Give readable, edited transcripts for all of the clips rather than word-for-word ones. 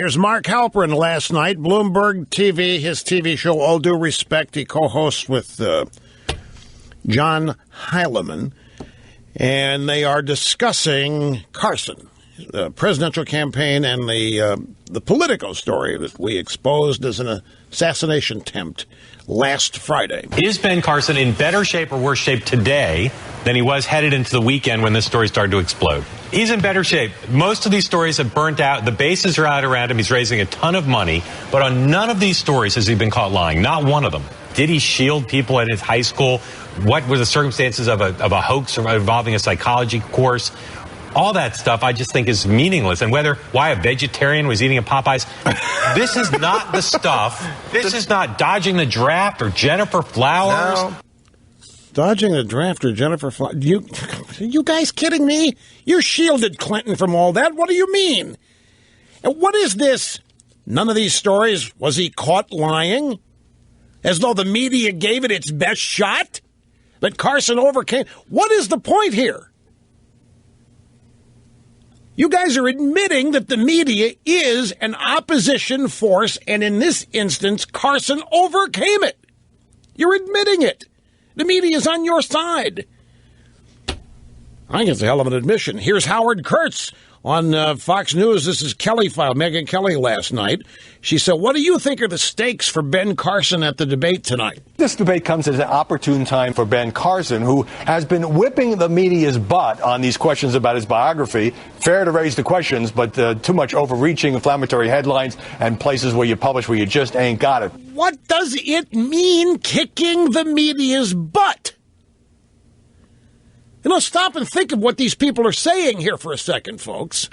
Here's Mark Halperin last night, Bloomberg TV, his TV show, All Due Respect. He co-hosts with John Heilemann, and they are discussing Carson, the presidential campaign, and the Politico story that we exposed as an assassination attempt last Friday. Is Ben Carson in better shape or worse shape today than he was headed into the weekend when this story started to explode? He's in better shape. Most of these stories have burnt out. The bases are out around him. He's raising a ton of money. But on none of these stories has he been caught lying. Not one of them. Did he shield people at his high school? What were the circumstances of a hoax involving a psychology course? All that stuff I just think is meaningless. And why a vegetarian was eating a Popeyes, this is not the stuff. This is not dodging the draft or Jennifer Flowers. No. Dodging the draft or Jennifer Flowers? You guys kidding me? You shielded Clinton from all that. What do you mean? And what is this? None of these stories, was he caught lying? As though the media gave it its best shot? That Carson overcame? What is the point here? You guys are admitting that the media is an opposition force, and in this instance, Carson overcame it. You're admitting it. The media is on your side. I think it's a hell of an admission. Here's Howard Kurtz on Fox News. This is Kelly File, Megyn Kelly last night. She said, what do you think are the stakes for Ben Carson at the debate tonight? This debate comes at an opportune time for Ben Carson, who has been whipping the media's butt on these questions about his biography. Fair to raise the questions, but too much overreaching, inflammatory headlines, and places where you publish where you just ain't got it. What does it mean, kicking the media's butt? Stop and think of what these people are saying here for a second, folks.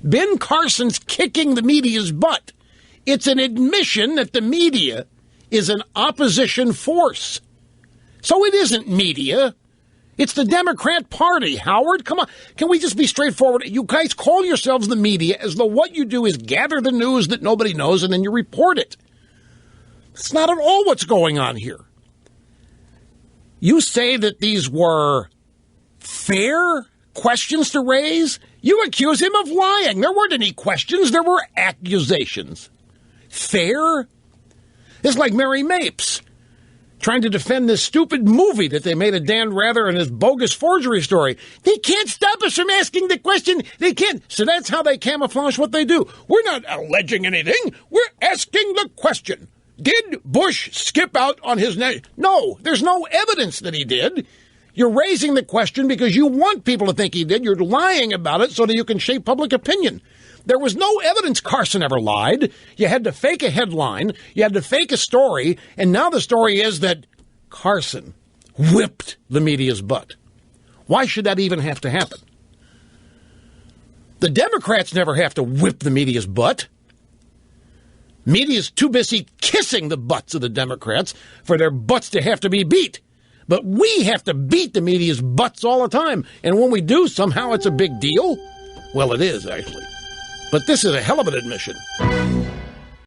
Ben Carson's kicking the media's butt. It's an admission that the media is an opposition force. So it isn't media. It's the Democrat Party, Howard. Come on. Can we just be straightforward? You guys call yourselves the media as though what you do is gather the news that nobody knows and then you report it. That's not at all what's going on here. You say that these were fair questions to raise? You accuse him of lying. There weren't any questions. There were accusations. Fair? It's like Mary Mapes trying to defend this stupid movie that they made of Dan Rather and his bogus forgery story. They can't stop us from asking the question. They can't. So that's how they camouflage what they do. We're not alleging anything. We're asking the question. Did Bush skip out on his neck? No, there's no evidence that he did. You're raising the question because you want people to think he did. You're lying about it so that you can shape public opinion. There was no evidence Carson ever lied. You had to fake a headline. You had to fake a story. And now the story is that Carson whipped the media's butt. Why should that even have to happen? The Democrats never have to whip the media's butt. Media's too busy kissing the butts of the Democrats for their butts to have to be beat. But we have to beat the media's butts all the time. And when we do, somehow it's a big deal? Well, it is, actually. But this is a hell of an admission.